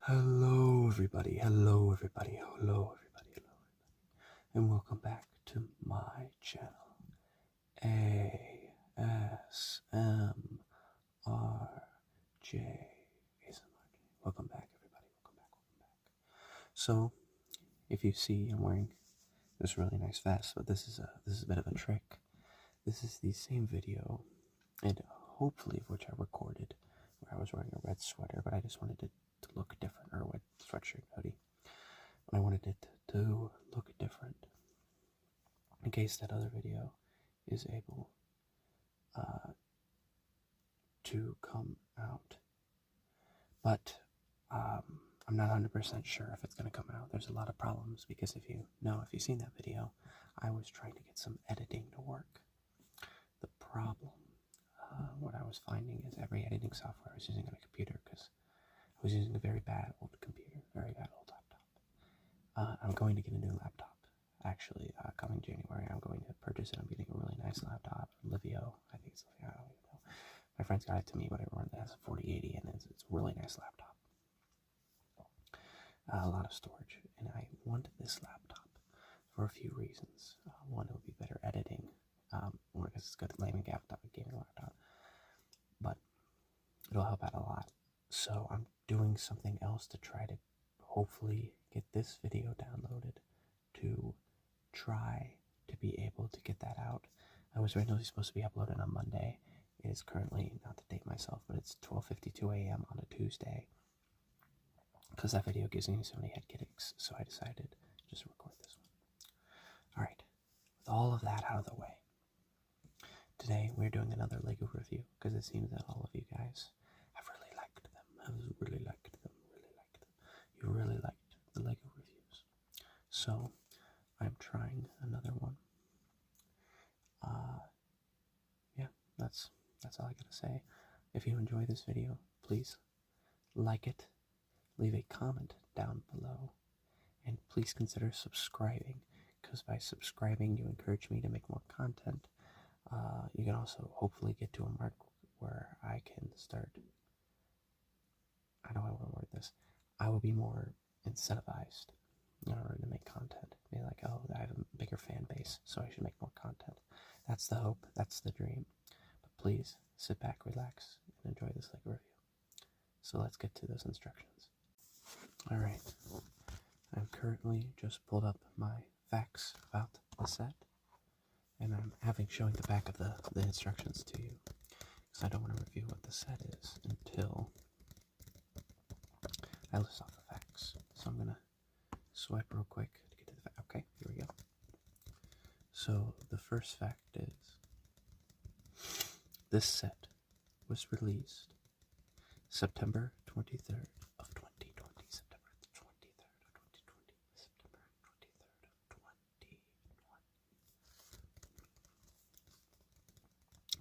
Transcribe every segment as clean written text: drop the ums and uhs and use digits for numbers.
Hello everybody, hello everybody, hello everybody, hello everybody, and welcome back to my channel, ASMRJ. Welcome back everybody, welcome back. So, if you see, I'm wearing this really nice vest, but this is a bit of a trick. This is the same video, and hopefully of which I recorded, where I was wearing a red sweater, but I just wanted it to look different, or a red sweatshirt hoodie. I wanted it to look different in case that other video is able to come out. But I'm not 100% sure if it's going to come out. There's a lot of problems because if you've seen that video, I was trying to get some editing to work. The problem, what I was finding is every editing software I was using on a computer, because I was using a very bad old computer, very bad old laptop. I'm going to get a new laptop. Actually, coming January, I'm going to purchase it. I'm getting a really nice laptop, Livio. I think it's Livio. I don't even know. My friends got it to me, whatever. It has a 4080, and it's a really nice laptop. A lot of storage, and I want this laptop for a few reasons. One, it will be better editing, or because it's got a gaming laptop, but it'll help out a lot. So I'm doing something else to try to hopefully get this video downloaded to try to be able to get that out. I was originally supposed to be uploaded on Monday. It is currently, not to date myself, but it's 12:52 a.m. on a Tuesday, because that video gives me so many head giddings, so I decided just to record this one. Alright, with all of that out of the way, today we're doing another LEGO review, because it seems that all of you guys have really liked them. You really liked the LEGO reviews. So, I'm trying another one. Yeah, that's all I gotta say. If you enjoy this video, please like it, leave a comment down below, and please consider subscribing, because by subscribing you encourage me to make more content. You can also hopefully get to a mark where I can start, I don't know how I want to word this, I will be more incentivized in order to make content. Be like, oh, I have a bigger fan base, so I should make more content. That's the hope, that's the dream. But please, sit back, relax, and enjoy this LEGO review. So let's get to those instructions. Alright, I've currently just pulled up my facts about the set, and I'm showing the back of the instructions to you, because I don't want to review what the set is until I list off the facts. So I'm going to swipe real quick to get to the fact. Okay, here we go. So the first fact is, this set was released September 23rd of 2020. September 23rd of 2020. September 23rd of 2020.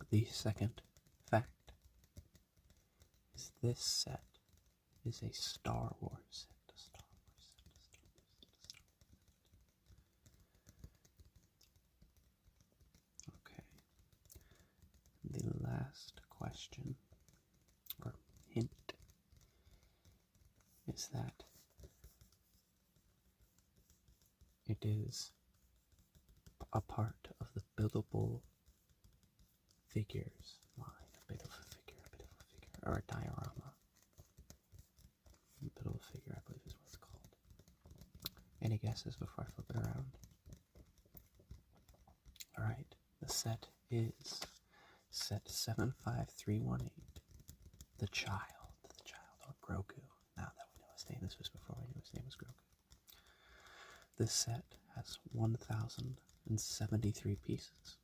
The second fact is, this set is a Star Wars set. Okay. The last question, or hint, is that it is a part of the buildable figures line. A bit of a figure, or a diorama. A bit of a figure, I believe is what it's called. Any guesses before I flip it around? Alright, the set is set 75318. The child, or Grogu. Now that we know his name, this was before we knew his name was Grogu. This set has 1,073 pieces.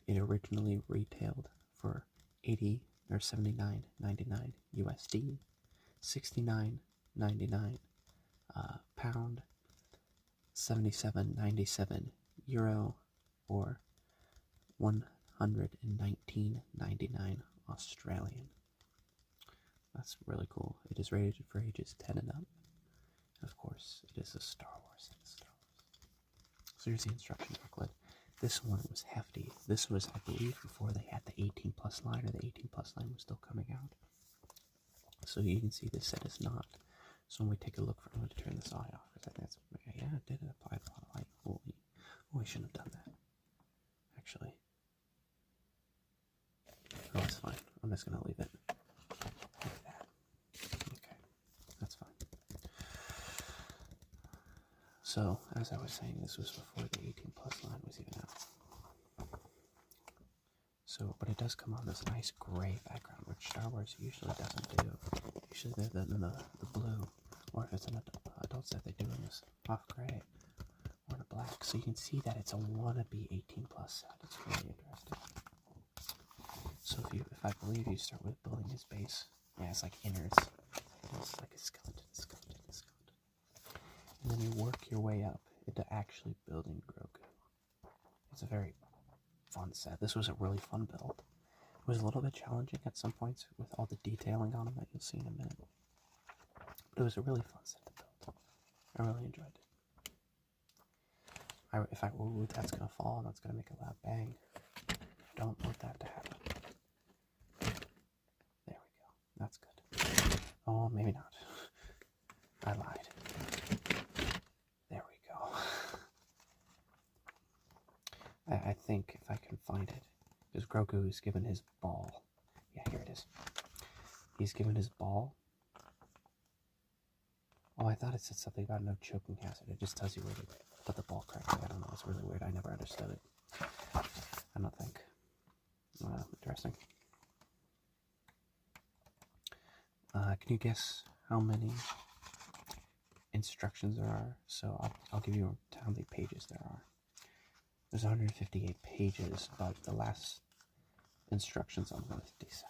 It originally retailed for $80 or $79.99 USD, $69.99 pound, $77.97 euro, or $119.99 Australian. That's really cool. It is rated for ages 10 and up. And of course, it is a Star Wars. So here's the instruction booklet. This one was hefty. This was, I believe, before they had the 18 plus line, or the 18 plus line was still coming out. So you can see this set is not So when we take a look, I'm going to turn this eye off because I think that's, yeah, it did apply a lot of light. Oh, we shouldn't have done that. Actually, oh, it's fine. I'm just going to leave it like that. Okay, that's fine. So, as I was saying, this was before the 18 plus line was even out. So, but it does come on this nice gray background, which Star Wars usually doesn't do. Usually they're the blue, or if it's an adult set, they do in this off gray or in a black. So you can see that it's a wannabe 18 plus set. It's really interesting. So if I believe you start with building his base, yeah, it's like innards. It's like a skeleton. And then you work your way up into actually building Grogu. It's a very fun set. This was a really fun build. It was a little bit challenging at some points with all the detailing on them that you'll see in a minute. But it was a really fun set to build. I really enjoyed it. Ooh, that's gonna fall, that's gonna make a loud bang. Don't want that to happen. There we go. That's good. Oh, maybe not. I lied. There we go. I think if I can find it, because Grogu is given his ball. Yeah, here it is. He's given his ball. Oh, I thought it said something about no choking hazard. It just tells you where to put the ball correctly. I don't know. It's really weird. I never understood it. I don't think. Interesting. Can you guess how many instructions there are? So I'll give you how many pages there are. There's 158 pages, but the last instructions on 157.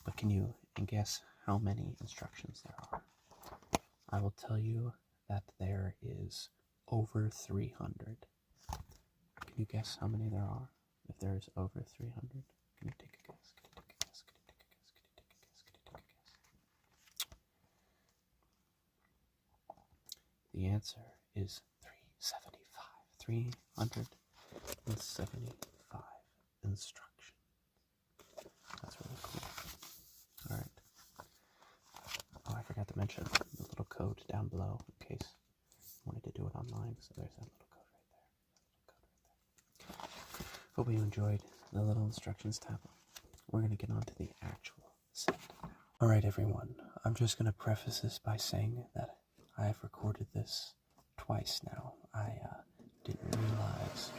But can you guess how many instructions there are? I will tell you that there is over 300. Can you guess how many there are? If there is over 300, can you take a guess? Can you take a guess? Can you take a guess? Can you take a guess? Can you take a guess? The answer is 375. 375 instructions. That's really cool. Alright. Oh, I forgot to mention the little code down below in case you wanted to do it online. So there's that little code right there. Hope you enjoyed the little instructions tab. We're going to get on to the actual set now. Alright everyone, I'm just going to preface this by saying that I have recorded this twice now. I didn't realize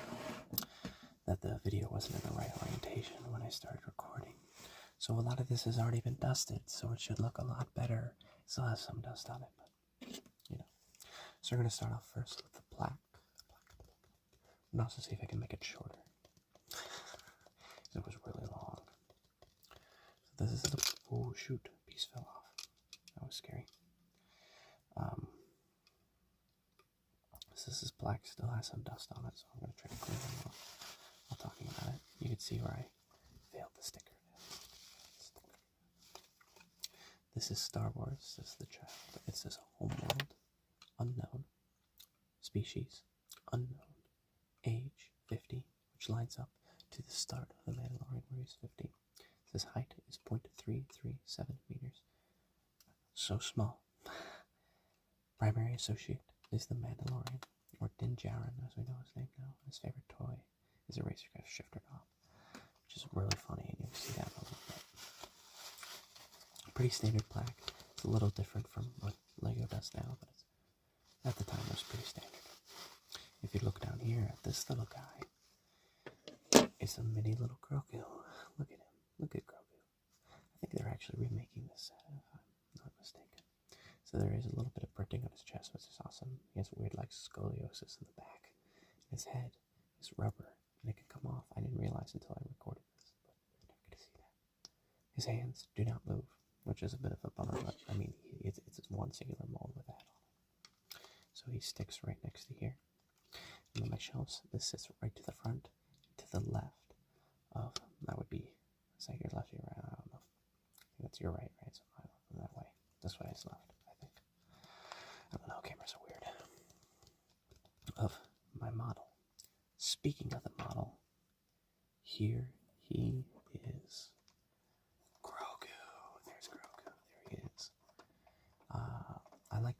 that the video wasn't in the right orientation when I started recording. So a lot of this has already been dusted, so it should look a lot better. It still has some dust on it, but, you know. So we're going to start off first with the black. And also see if I can make it shorter. It was really long. So this is the, oh shoot, piece fell off. That was scary. So this is black, still has some dust on it, so I'm going to try to clean them off while talking about it. You can see where I failed the sticker. This is Star Wars, this is the child. It says homeworld, unknown, species, unknown, age, 50, which lines up to the start of the Mandalorian where he's 50. It says height is 0.337 meters. So small. Primary associate is the Mandalorian, or Din Djarin as we know his name now. His favorite toy is a Razor Crest shifter knob, which is really funny, and you'll see that in a little bit. Pretty standard black. It's a little different from what Lego does now, but at the time it was pretty standard. If you look down here at this little guy, it's a mini little Grogu. Look at him. Look at Grogu. I think they're actually remaking this set, if I'm not mistaken. So there is a little bit of printing on his chest, which is awesome. He has weird like scoliosis in the back. His head is rubber, and it can come off. I didn't realize until I recorded this, but you're never going to see that. His hands do not move, which is a bit of a bummer, but I mean, it's one singular mold with that on it. So he sticks right next to here. And on my shelves, this sits right to the front, to the left of, that would be, is that your left, your right? I don't know. I think that's your right, right? So I left that way. This way is left, I think. I don't know, cameras are weird. Of my model. Speaking of the model, here he is. Grogu. There's Grogu. There he is.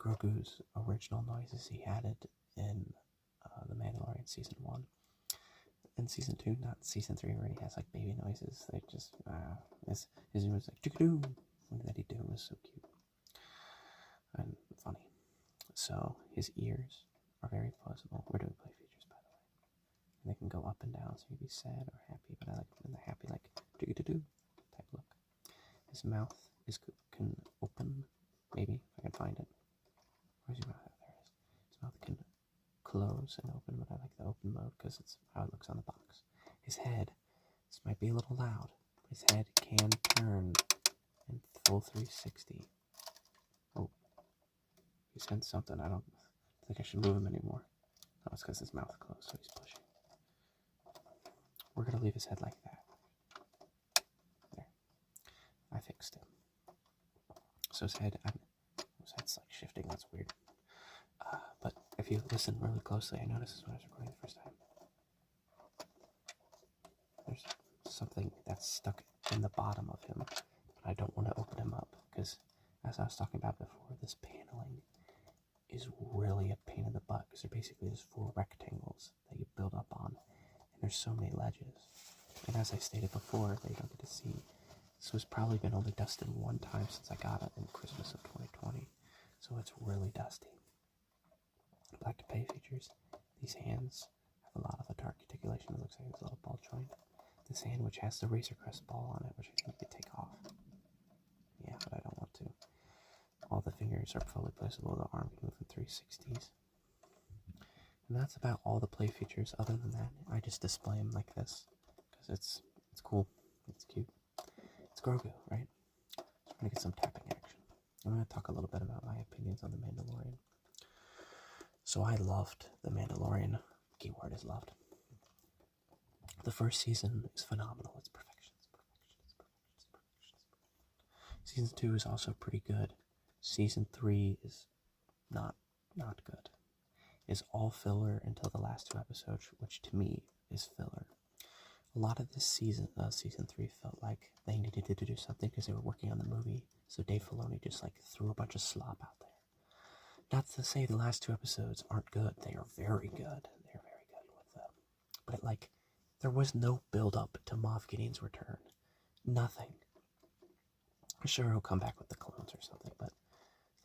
Grogu's original noises he added in The Mandalorian Season 1. In Season 2, not Season 3, where he has like baby noises. They just, his name was like, chickadoo. What did he do? It was so cute and funny. So his ears are very plausible. We're doing play features, by the way. And they can go up and down, so you can be sad or happy, but I like in the happy, like, chickadoo type look. His mouth can open, maybe, if I can find it. Where's your mouth? There it is. His mouth can close and open, but I like the open mode because it's how it looks on the box. His head, this might be a little loud, but his head can turn in full 360. Oh, he sensed something. I don't think I should move him anymore. No, it's because his mouth closed, so he's pushing. We're going to leave his head like that. There. I fixed it. So his head's like shifting. That's weird. But if you listen really closely, I noticed this when I was recording the first time. There's something that's stuck in the bottom of him, but I don't want to open him up because, as I was talking about before, this paneling is really a pain in the butt because they're basically just 4 rectangles that you build up on, and there's so many ledges. And as I stated before, that you don't get to see. This has probably been only dusted 1 time since I got it in Christmas of 2020, so it's really dusty. Back to pay features. These hands have a lot of articulation. It looks like it's a little ball joint. This hand, which has the Razor Crest ball on it, which I think you could take off. Yeah, but I don't want to. All the fingers are fully placeable. The arm can move in 360s. And that's about all the play features. Other than that, I just display them like this because it's cool. It's cute. It's Grogu, right? So we're gonna get some tapping action. I'm gonna talk a little bit about my opinions on The Mandalorian. So I loved The Mandalorian. Keyword is loved. The first season is phenomenal. It's perfection. Season 2 is also pretty good. Season 3 is not good. It's all filler until the last 2 episodes, which to me is filler. A lot of this season 3 felt like they needed to do something because they were working on the movie. So Dave Filoni just like threw a bunch of slop out there. Not to say the last 2 episodes aren't good. They are very good. They're very good with them. But like, there was no build up to Moff Gideon's return. Nothing. I'm sure he'll come back with the clones or something, but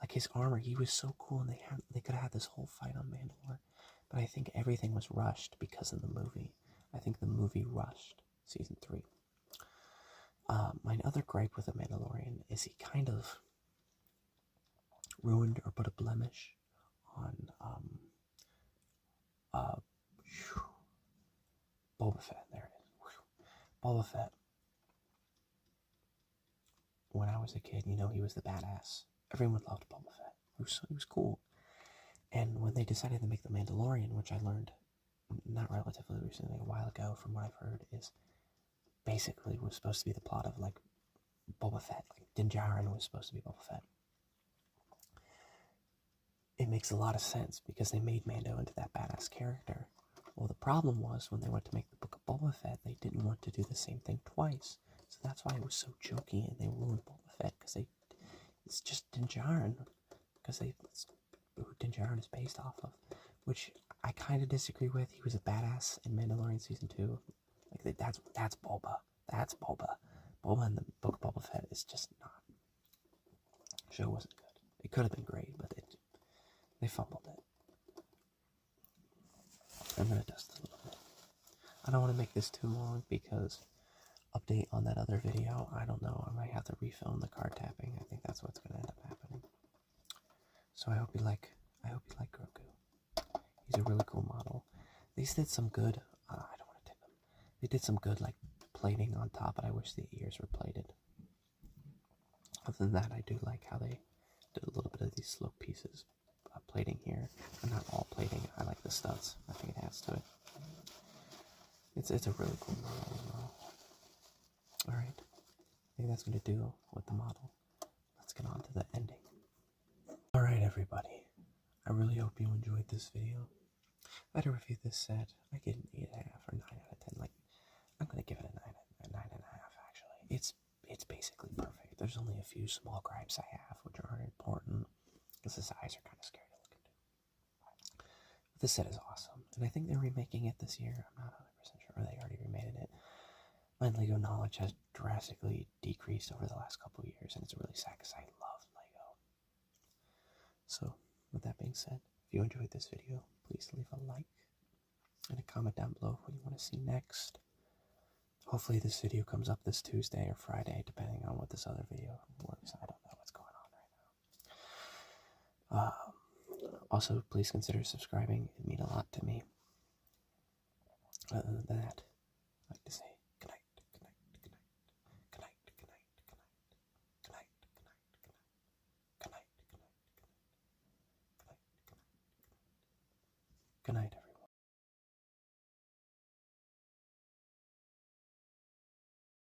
like his armor, he was so cool, and they could have had this whole fight on Mandalore. But I think everything was rushed because of the movie. I think the movie rushed season 3. My other gripe with The Mandalorian is he kind of ruined or put a blemish on Boba Fett. There it is. Boba Fett. When I was a kid, he was the badass. Everyone loved Boba Fett. He was cool. And when they decided to make The Mandalorian, which I learned not relatively recently, a while ago from what I've heard, is basically was supposed to be the plot of like Boba Fett. Like Din Djarin was supposed to be Boba Fett. It makes a lot of sense because they made Mando into that badass character. Well, the problem was when they went to make the Book of Boba Fett, they didn't want to do the same thing twice. So that's why it was so jokey, and they ruined Boba Fett because it's just Din Djarin, because it's who Din Djarin is based off of, which I kind of disagree with. He was a badass in Mandalorian season 2. Like that's Boba. That's Boba. Boba in the Book of Boba Fett is just not. The show wasn't good. It could have been great, but they fumbled it. I'm gonna dust a little bit. I don't want to make this too long because update on that other video. I don't know. I might have to refilm the card tapping. I think that's what's gonna end up happening. So I hope you like Grogu. He's a really cool model. They did some good. I don't want to tip him. They did some good like plating on top, but I wish the ears were plated. Other than that, I do like how they did a little bit of these slope pieces. Plating here, but not all plating. I like the studs. I think it adds to it. It's a really cool model as well. Alright, I think that's going to do with the model. Let's get on to the ending. Alright everybody, I really hope you enjoyed this video. If I had to review this set, I give it an 8.5 or 9 out of 10. Like, I'm going to give it a 9.5 actually. It's basically perfect. There's only a few small gripes I have, which aren't important. because his eyes are kind of scary to look into. But this set is awesome, and I think they're remaking it this year. I'm not 100% sure, or they already remade it. My Lego knowledge has drastically decreased over the last couple of years, and it's really sad because I love Lego. So, with that being said, if you enjoyed this video, please leave a like and a comment down below what you want to see next. Hopefully this video comes up this Tuesday or Friday, depending on what this other video works. I don't know what's going on right now. Also, please consider subscribing. It'd mean a lot to me. Other than that,